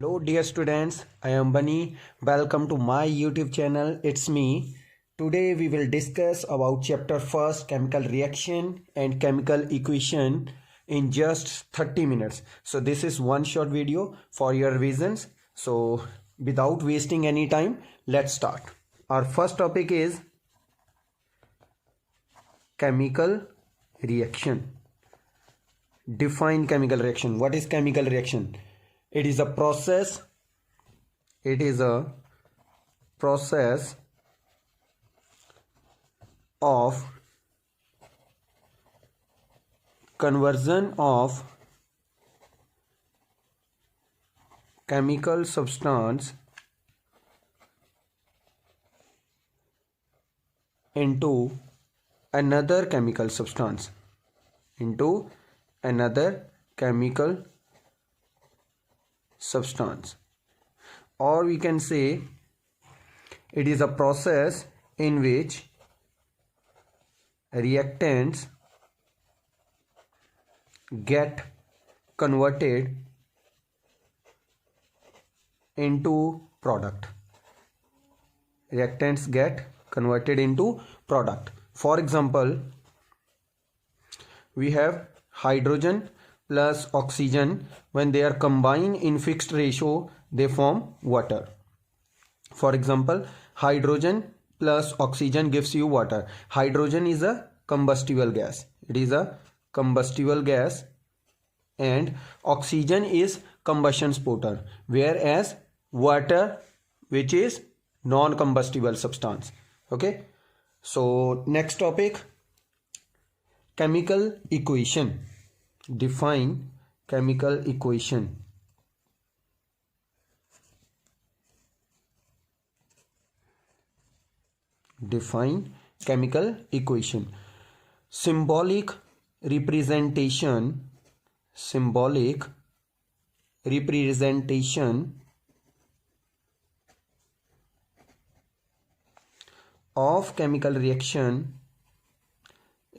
Hello dear students, I am Bunny. Welcome to my YouTube channel. It's me. Today we will discuss about chapter first chemical reaction and chemical equation in just 30 minutes. So this is one short video for your revisions. So without wasting any time, let's start. Our first topic is chemical reaction. Define chemical reaction. What is chemical reaction? It is a process of conversion of chemical substance into another chemical substance or we can say it is a process in which reactants get converted into product. For example, we have hydrogen plus oxygen. When they are combined in fixed ratio, they form water. For example, hydrogen plus oxygen gives you water. Hydrogen is a combustible gas. And oxygen is combustion sporter, whereas water, which is non-combustible substance. Okay, so next topic, chemical equation. Define chemical equation. Symbolic representation of chemical reaction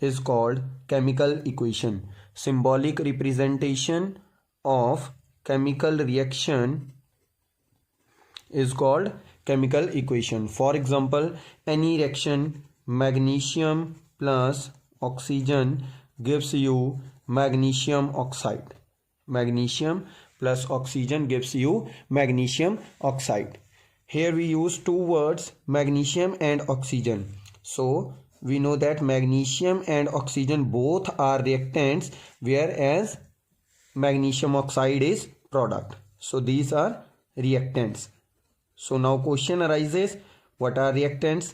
is called chemical equation. Symbolic representation of chemical reaction is called chemical equation. For example, any reaction magnesium plus oxygen gives you magnesium oxide. Magnesium plus oxygen gives you magnesium oxide. Here we use two words, magnesium and oxygen. So we know that magnesium and oxygen both are reactants, whereas magnesium oxide is product. So these are reactants. So now question arises, what are reactants?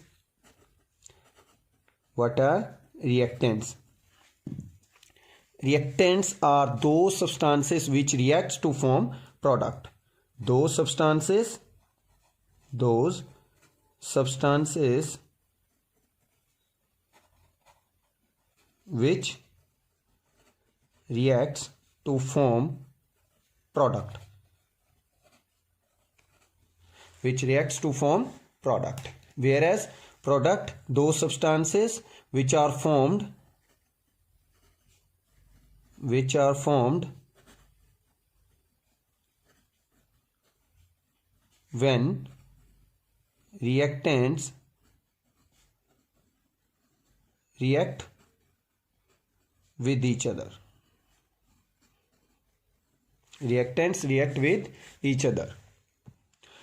Reactants are those substances which react to form product. Those substances which reacts to form product. Whereas product, those substances which are formed when reactants react with each other.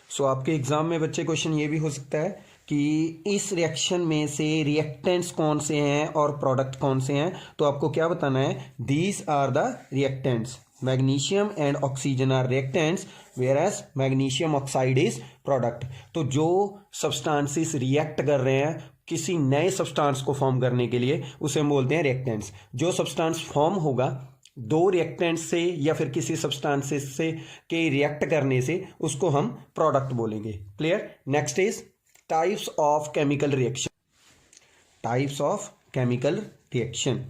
सो आपके exam में बच्चे question ये भी हो सकता है कि इस रिएक्शन में से रिएक्टेंट्स कौन से हैं और प्रोडक्ट कौन से हैं, तो आपको क्या बताना है, these are the reactants. Magnesium and oxygen are reactants, whereas magnesium oxide is product. तो जो सब्सटेंसेस रिएक्ट कर रहे हैं किसी नए सब्सटेंस को फॉर्म करने के लिए, उसे हम बोलते हैं रिएक्टेंट्स. जो सब्सटेंस फॉर्म होगा दो रिएक्टेंट से या फिर किसी सब्सटेंसेस से के रिएक्ट करने से, उसको हम प्रोडक्ट बोलेंगे. Clear. Next is types of chemical reaction. Types of chemical reaction.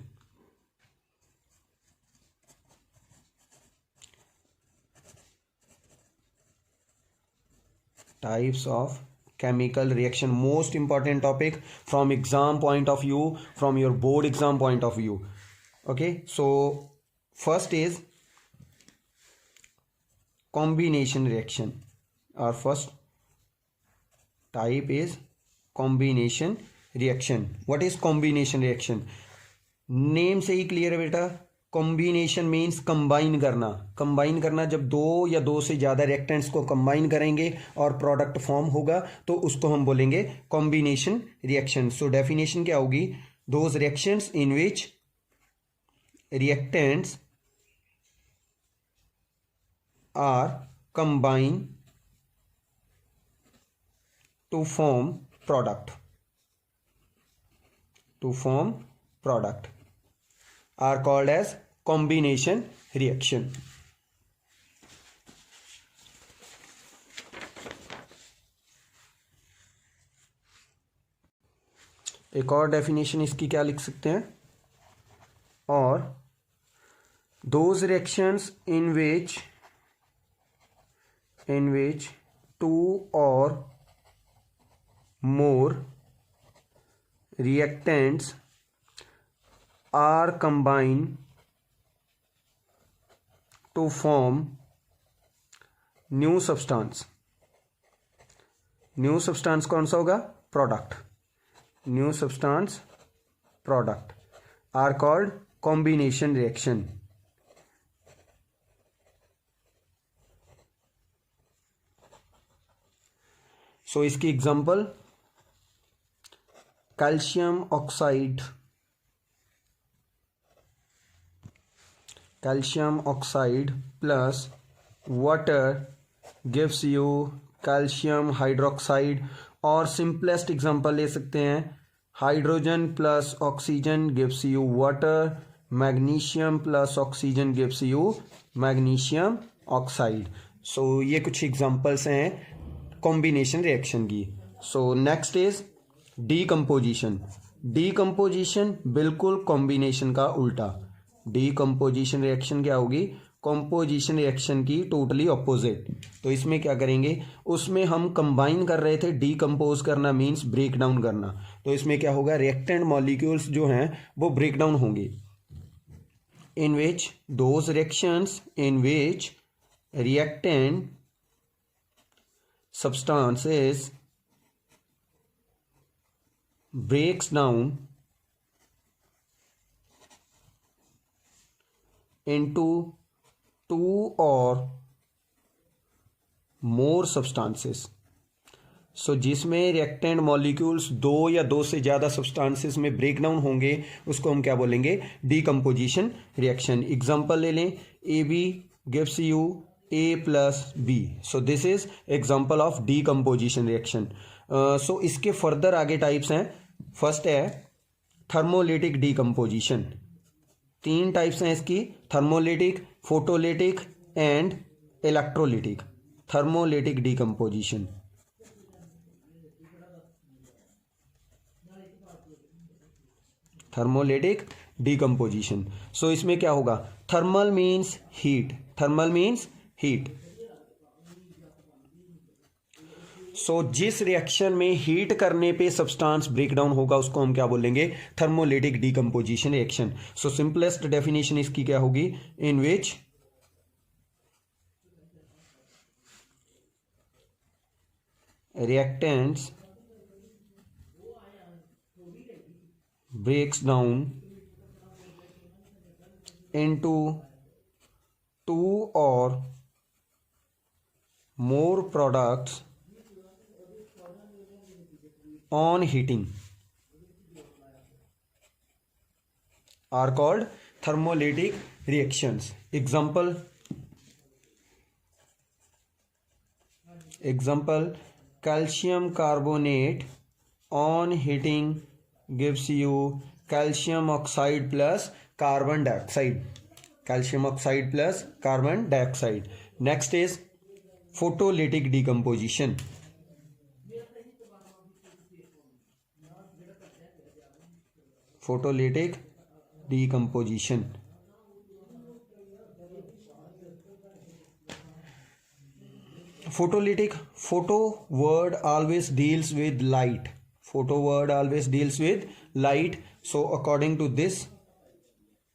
Types of chemical reaction, most important topic from exam point of view, from your board exam point of view. Okay, so first is combination reaction. Our first type is combination reaction. What is combination reaction? Name से ही clear है बेटा. Combination means combine करना. Combine करना, जब दो या दो से ज़्यादा रिएक्टेंट्स को कंबाइन करेंगे और प्रोडक्ट फॉर्म होगा तो उसको हम बोलेंगे कॉम्बिनेशन रिएक्शन. सो डेफिनेशन क्या होगी? Those reactions in which reactants are combine to form product are called as combination reaction. एक और डेफिनेशन इसकी क्या लिख सकते हैं? और those reactions in which two or more reactants are combined to form new substance. New substance कौन सा होगा? Product. New substance product are called combination reaction. So इसकी example calcium oxide plus water gives you calcium hydroxide. और simplest example ले सकते हैं hydrogen plus oxygen gives you water. Magnesium plus oxygen gives you magnesium oxide. So ये कुछ examples हैं combination reaction की. So next is decomposition. Decomposition बिल्कुल combination का उल्टा. डीकम्पोजिशन रिएक्शन क्या होगी? कॉम्पोजिशन रिएक्शन की टोटली ऑपोजिट. तो इसमें क्या करेंगे? उसमें हम कंबाइन कर रहे थे. डीकम्पोज करना मीन्स ब्रेक डाउन करना. तो इसमें क्या होगा? रिएक्टेंट मॉलिक्यूल्स जो हैं वो ब्रेक डाउन होंगे. In which those reactions in which reactant substances breaks down into two or more substances. So जिसमें रिएक्टेंट मॉलिक्यूल्स दो या दो से ज़्यादा सब्सटेंसेस में ब्रेक डाउन होंगे उसको हम क्या बोलेंगे? Decomposition reaction. एग्जांपल ले लें. A B gives you A plus B. So this is example of decomposition reaction. So इसके फर्दर आगे टाइप्स हैं. फर्स्ट है थर्मोलिटिक डीकम्पोजिशन. 3 टाइप्स हैं इसकी: thermolytic, photolytic and electrolytic. Thermolytic decomposition. Thermolytic decomposition. So इसमें क्या होगा? Thermal means heat. Thermal means heat. So जिस रिएक्शन में हीट करने पे सब्सटेंस ब्रेक डाउन होगा उसको हम क्या बोलेंगे? थर्मोलिटिक डीकम्पोजिशन रिएक्शन. सो सिंपलेस्ट डेफिनेशन इसकी क्या होगी? In which reactants breaks down into two or more products on heating are called thermolytic reactions. Example calcium carbonate on heating gives you calcium oxide plus carbon dioxide. Calcium oxide plus carbon dioxide. Next is photolytic decomposition. Photolytic decomposition. Photolytic, photo word always deals with light. Photo word always deals with light. So according to this,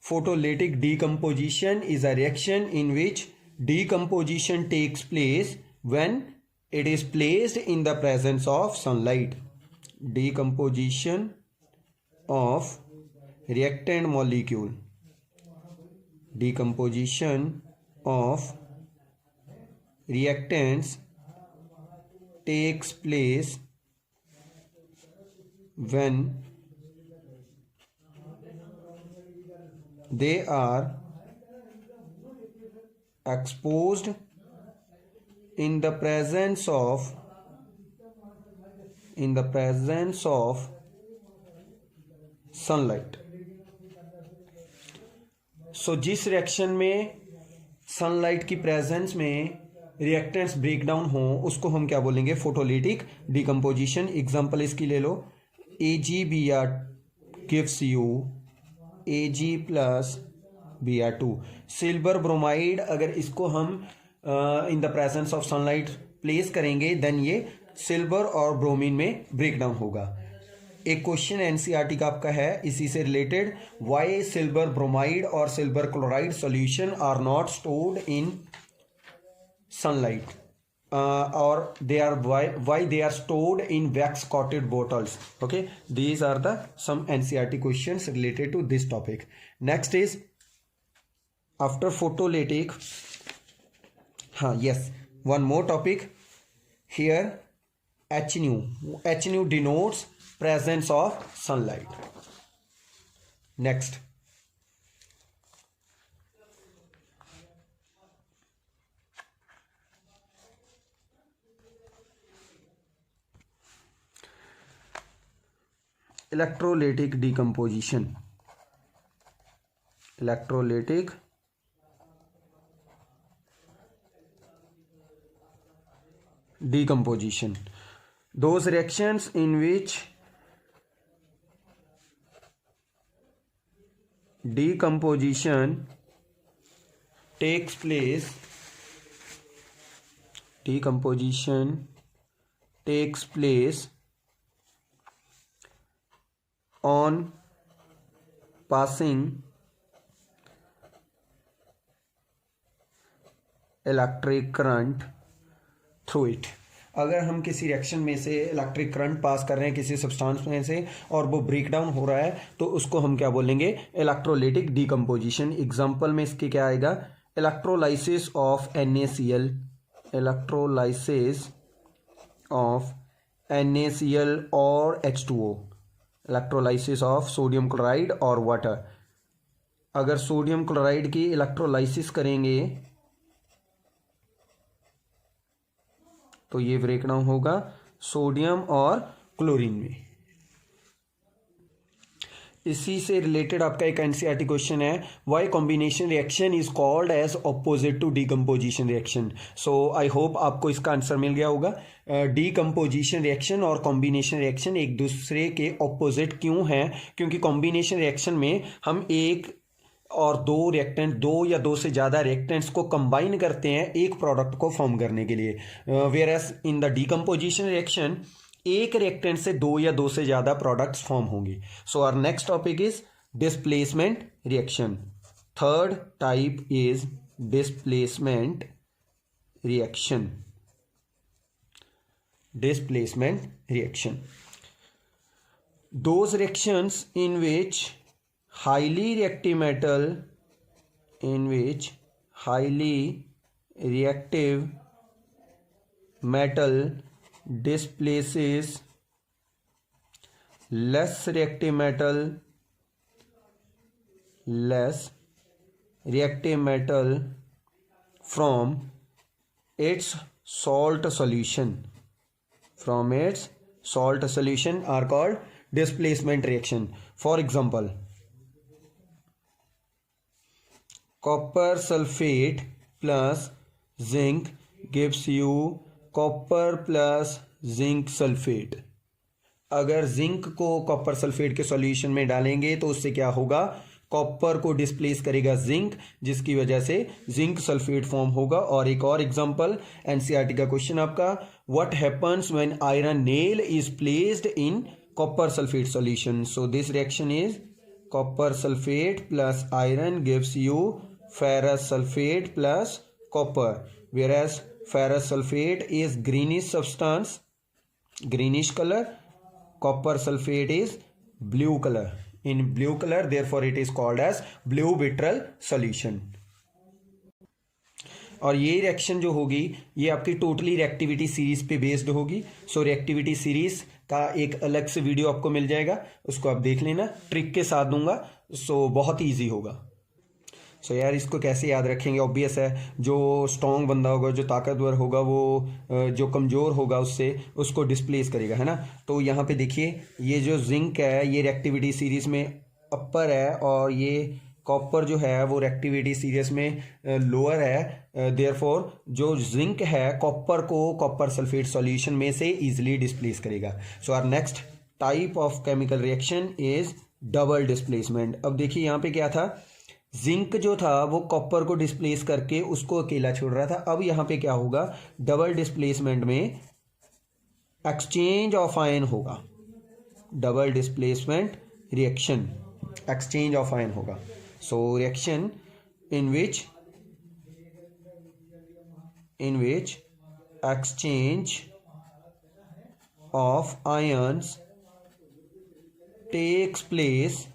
photolytic decomposition is a reaction in which decomposition takes place when it is placed in the presence of sunlight. Decomposition of reactant molecule. Decomposition of reactants takes place when they are exposed in the presence of sunlight. सो जिस reaction में sunlight की presence में reactants break down हो उसको हम क्या बोलेंगे? Photolytic decomposition. Example इसकी ले लो. AgBr gives you Ag plus Br2. Silver bromide अगर इसको हम in the presence of sunlight place करेंगे देन ये सिल्वर और ब्रोमीन में ब्रेक डाउन होगा. एक क्वेश्चन एनसीईआरटी का आपका है इसी से रिलेटेड. व्हाई सिल्वर ब्रोमाइड और silver chloride solution are not stored in sunlight और they are why they are stored in wax coated bottles. Okay, these are the some NCERT questions related to this topic. Next is after photolytic. हाँ, yes, one more topic here. HNu denotes presence of sunlight. Next, electrolytic decomposition. Electrolytic decomposition. Those reactions in which decomposition takes place on passing electric current through it. अगर हम किसी reaction में से electric current pass कर रहे हैं किसी substance में से और वो ब्रेक डाउन हो रहा है तो उसको हम क्या बोलेंगे? Electrolytic decomposition. एग्जांपल में इसके क्या आएगा? Electrolysis of NaCl, electrolysis of NaCl और H2O, electrolysis of sodium chloride और वाटर. अगर सोडियम क्लोराइड की इलेक्ट्रोलाइसिस करेंगे तो ये ब्रेक डाउन होगा सोडियम और क्लोरीन में. इसी से रिलेटेड आपका एक एनसीईआरटी क्वेश्चन है. Why combination reaction is called as opposite to decomposition reaction. So I hope आपको इसका आंसर मिल गया होगा. डीकम्पोजिशन रिएक्शन और कॉम्बिनेशन रिएक्शन एक दूसरे के ऑपोजिट क्यों हैं? क्योंकि कॉम्बिनेशन रिएक्शन में हम एक और दो रिएक्टेंट, दो या दो से ज़्यादा रिएक्टेंट्स को कंबाइन करते हैं एक प्रोडक्ट को फॉर्म करने के लिए. Whereas in the decomposition reaction एक रिएक्टेंट से दो या दो से ज़्यादा प्रोडक्ट्स फॉर्म होंगे. So our next topic is displacement reaction. Third type is displacement reaction. Displacement reaction. Those reactions in which highly reactive metal displaces less reactive metal from its salt solution are called displacement reaction. For example, copper sulfate plus zinc gives you copper plus zinc sulfate. अगर zinc को copper sulphate के solution में डालेंगे तो उससे क्या होगा? Copper को डिस्प्लेस करेगा जिंक, जिसकी वजह से जिंक सल्फेट फॉर्म होगा. और एक और एग्जांपल एनसीईआरटी का क्वेश्चन आपका, what happens when iron nail is placed in copper sulphate solution. So this reaction is copper sulphate plus iron gives you ferrous sulphate plus copper, whereas ferrous sulfate is greenish substance, greenish color. Copper sulfate is blue color, in blue color, therefore it is called as blue vitriol solution. और ये reaction जो होगी ये आपकी totally reactivity series पे based होगी. सो reactivity series का एक अलग से वीडियो आपको मिल जाएगा, उसको आप देख लेना, ट्रिक के साथ दूंगा. सो बहुत ईजी होगा. सो यार इसको कैसे याद रखेंगे, ऑब्वियस है. जो स्ट्रॉन्ग बंदा होगा, जो ताकतवर होगा, वो जो कमज़ोर होगा उससे उसको डिस्प्लेस करेगा, है ना. तो यहाँ पे देखिए ये जो जिंक है ये रिएक्टिविटी सीरीज में अपर है और ये कॉपर जो है वो रिएक्टिविटी सीरीज में लोअर है. देयरफॉर जो जिंक है कॉपर को कॉपर सल्फेट सॉल्यूशन में से इजीली डिस्प्लेस करेगा. So our next type of chemical reaction is double displacement. अब देखिए यहाँ पे क्या था, जिंक जो था वो कॉपर को डिस्प्लेस करके उसको अकेला छोड़ रहा था. अब यहाँ पे क्या होगा, डबल डिस्प्लेसमेंट में एक्सचेंज ऑफ आयन होगा. Double displacement reaction, exchange of ion होगा. So reaction in which exchange of ions takes place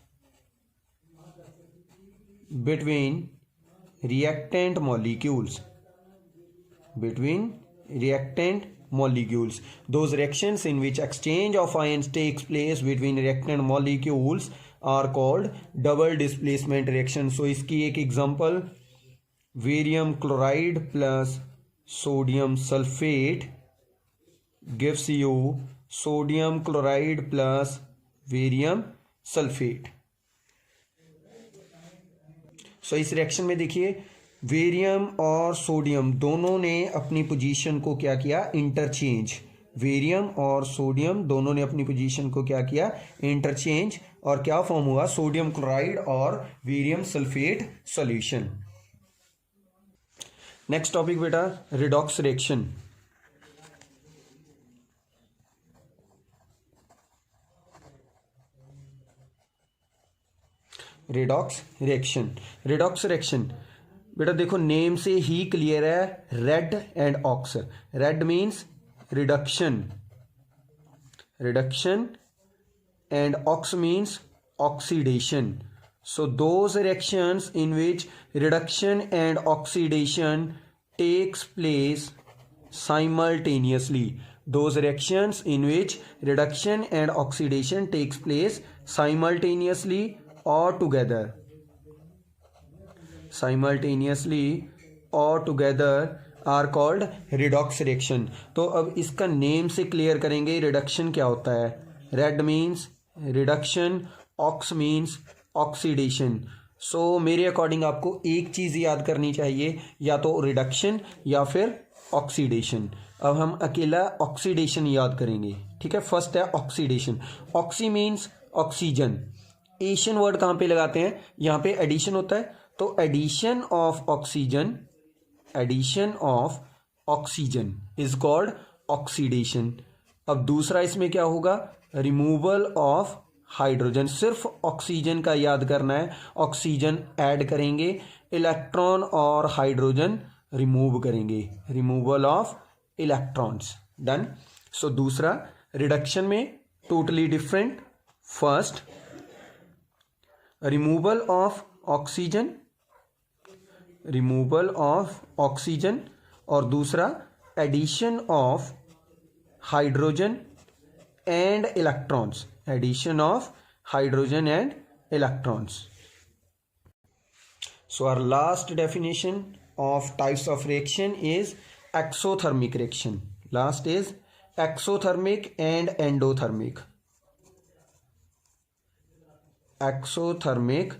between reactant molecules. Those reactions in which exchange of ions takes place between reactant molecules are called double displacement reaction. So इसकी एक example, barium chloride plus sodium sulphate gives you sodium chloride plus barium sulphate. So इस reaction में देखिए वेरियम और sodium दोनों ने अपनी position को क्या किया, इंटरचेंज. वेरियम और सोडियम दोनों ने अपनी पोजीशन को क्या किया, इंटरचेंज. और क्या फॉर्म हुआ, सोडियम क्लोराइड और barium sulphate solution. Next topic बेटा रिडॉक्स रिएक्शन. रिडॉक्स रिएक्शन बेटा देखो नेम से ही क्लियर है, red and ox. Red means reduction and ox means oxidation. So those reactions in which reduction and oxidation takes place simultaneously. Those reactions in which reduction and oxidation takes place simultaneously or together. Are called redox reaction. तो अब इसका name से clear करेंगे reduction क्या होता है. Red means reduction, ox means oxidation. So मेरे according आपको एक चीज़ याद करनी चाहिए, या तो रिडक्शन या फिर ऑक्सीडेशन. अब हम अकेला ऑक्सीडेशन याद करेंगे, ठीक है. फर्स्ट है oxidation. Oxy means oxygen. Ation word कहाँ पे लगाते हैं, यहाँ पे एडिशन होता है. तो addition of oxygen is called oxidation. अब दूसरा इसमें क्या होगा, रिमूवल ऑफ हाइड्रोजन. सिर्फ ऑक्सीजन का याद करना है, ऑक्सीजन ऐड करेंगे, इलेक्ट्रॉन और हाइड्रोजन रिमूव करेंगे, removal of electrons. Done. So दूसरा रिडक्शन में totally different. First removal of oxygen और दूसरा addition of hydrogen and electrons. So our last definition of types of reaction is exothermic reaction. Last is exothermic and endothermic. Exothermic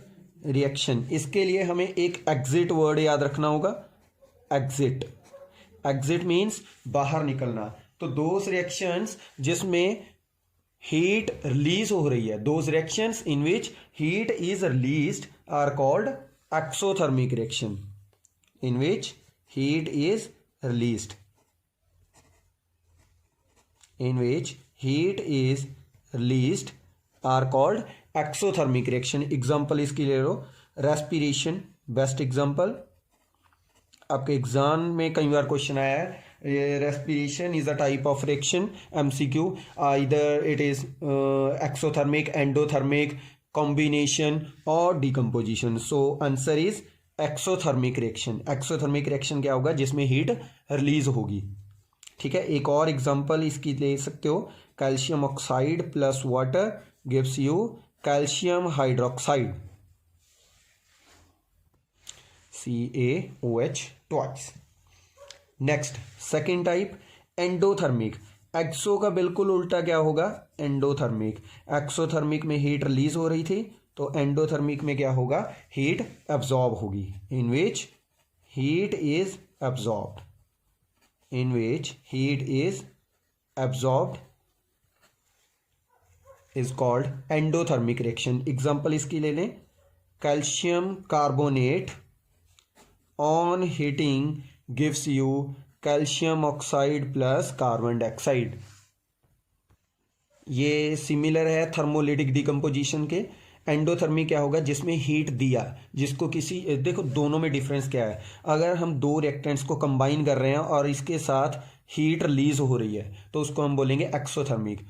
reaction, इसके लिए हमें एक exit word याद रखना होगा. Exit means बाहर निकलना. तो दोज रिएक्शंस जिसमें हीट रिलीज हो रही है, those reactions in which heat is released are called exothermic reaction. In which heat is released are called exothermic reaction. Example इसके ले लो, रेस्पिरेशन बेस्ट एग्जाम्पल, आपके एग्जाम में कई बार क्वेश्चन आया है। Respiration is a type of reaction, MCQ, इधर it is exothermic, endothermic, combination और decomposition. So answer is exothermic reaction. Exothermic reaction क्या होगा? जिसमें हीट रिलीज होगी। ठीक है, एक और एग्जांपल इसकी ले सकते हो, calcium oxide plus water gives you calcium hydroxide, CaOH twice. Next second type endothermic. Exo का बिल्कुल उल्टा क्या होगा? एंडोथर्मिक। एक्सोथर्मिक में हीट रिलीज हो रही थी, तो एंडोथर्मिक में क्या होगा? हीट एब्जॉर्ब होगी। In which heat is absorbed, in which heat is absorbed is called endothermic reaction. Example इसकी ले लें, calcium carbonate on heating gives you calcium oxide plus carbon dioxide. ये सिमिलर है थर्मोलिटिक डिकम्पोजिशन के। Endothermic क्या होगा? जिसमें हीट दिया, जिसको किसी, देखो दोनों में डिफरेंस क्या है। अगर हम दो रिएक्टेंट्स को कंबाइन कर रहे हैं और इसके साथ हीट रिलीज हो रही है तो उसको हम बोलेंगे एक्सोथर्मिक।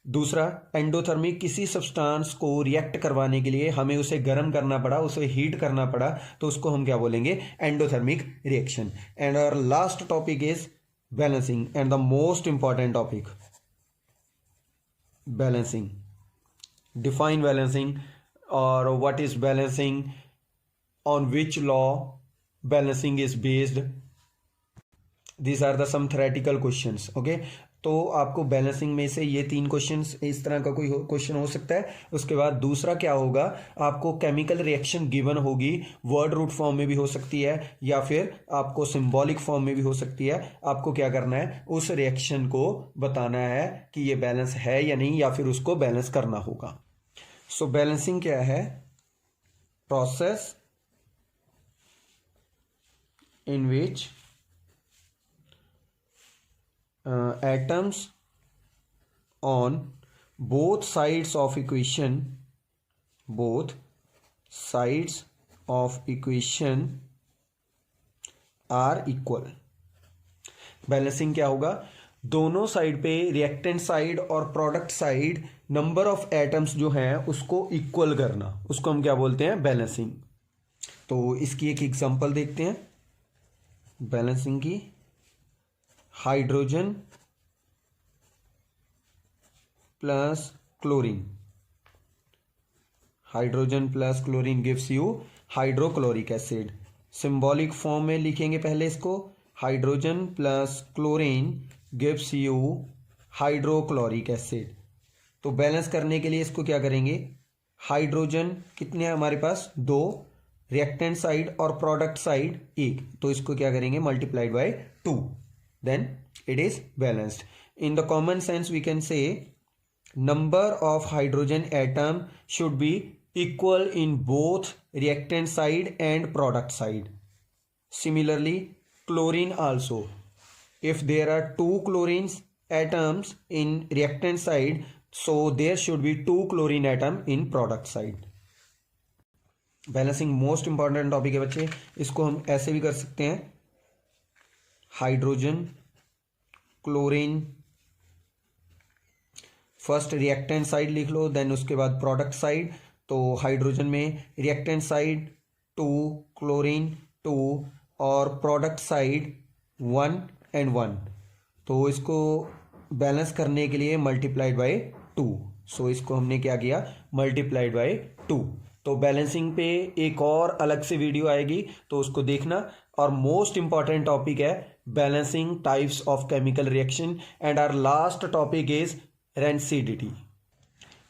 दूसरा एंडोथर्मिक, किसी सब्सटेंस को रिएक्ट करवाने के लिए हमें उसे गर्म करना पड़ा, उसे हीट करना पड़ा, तो उसको हम क्या बोलेंगे? Endothermic reaction. And our last topic is balancing and the most important topic, balancing. Define balancing और what is balancing, on which law balancing is based, this are the some theoretical questions. Okay, तो आपको balancing में से ये 3 questions, इस तरह का कोई क्वेश्चन हो सकता है। उसके बाद दूसरा क्या होगा? आपको केमिकल रिएक्शन गिवन होगी, वर्ड रूट फॉर्म में भी हो सकती है या फिर आपको सिंबॉलिक फॉर्म में भी हो सकती है। आपको क्या करना है? उस रिएक्शन को बताना है कि ये बैलेंस है या नहीं, या फिर उसको बैलेंस करना होगा। सो बैलेंसिंग क्या है? Process in which atoms on both sides of equation are equal। Balancing क्या होगा? दोनों साइड पे, रिएक्टेंट साइड और product side, number of atoms जो है उसको इक्वल करना, उसको हम क्या बोलते हैं? बैलेंसिंग। तो इसकी एक एग्जांपल देखते हैं बैलेंसिंग की। Hydrogen plus chlorine, hydrogen plus chlorine gives you hydrochloric acid. Symbolic form में लिखेंगे पहले इसको, hydrogen plus chlorine gives you hydrochloric acid. तो बैलेंस करने के लिए इसको क्या करेंगे? हाइड्रोजन कितने हैं हमारे पास? 2, रिएक्टेंट साइड और प्रोडक्ट साइड 1, तो इसको क्या करेंगे? Multiplied by 2, then it is balanced. In the common sense we can say number of hydrogen atom should be equal in both reactant side and product side. Similarly chlorine also, if there are 2 chlorine atoms in reactant side, so there should be 2 chlorine atom in product side. Balancing most important topic है बच्चे। इसको हम ऐसे भी कर सकते हैं, hydrogen chlorine, first reactant side लिख लो, देन उसके बाद प्रोडक्ट साइड। तो हाइड्रोजन में रिएक्टेंट साइड 2, क्लोरीन 2 और प्रोडक्ट साइड 1 and 1, तो इसको बैलेंस करने के लिए मल्टीप्लाइड बाय 2। सो इसको हमने क्या किया? Multiplied by 2। तो बैलेंसिंग पे एक और अलग से वीडियो आएगी, तो उसको देखना। और मोस्ट इंपॉर्टेंट टॉपिक है balancing types of chemical reaction and our last topic is rancidity.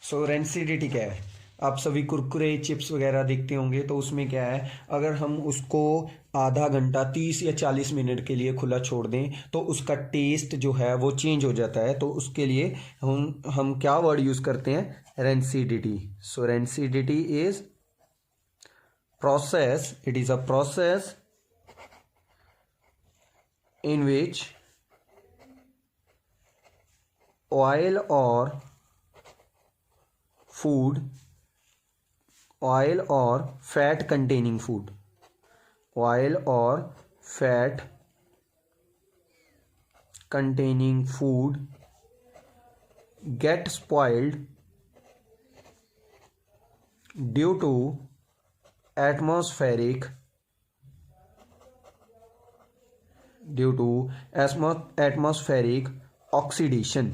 So rancidity क्या है? आप सभी कुरकुरे चिप्स वगैरह देखते होंगे, तो उसमें क्या है, अगर हम उसको आधा घंटा 30 या 40 मिनट के लिए खुला छोड़ दें तो उसका टेस्ट जो है वो चेंज हो जाता है। तो उसके लिए हम क्या वर्ड यूज़ करते हैं? Rancidity. So rancidity is process, it is a process in which oil or food, oil or fat containing food, oil or fat containing food get spoiled due to atmospheric oxidation.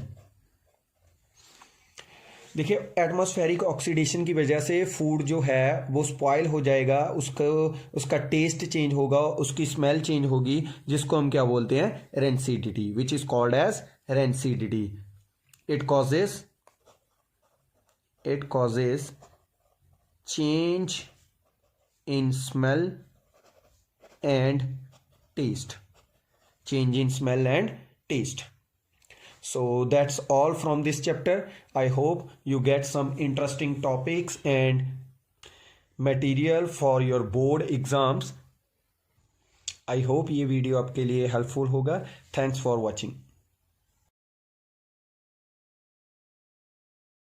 देखिए atmospheric oxidation की वजह से food जो है वो spoil हो जाएगा, उसका टेस्ट चेंज होगा, उसकी स्मेल चेंज होगी, जिसको हम क्या बोलते हैं, rancidity, which is called as rancidity. It causes change in smell and taste, So that's all from this chapter. I hope you get some interesting topics and material for your board exams. I hope ये video आपके लिए helpful होगा। Thanks for watching.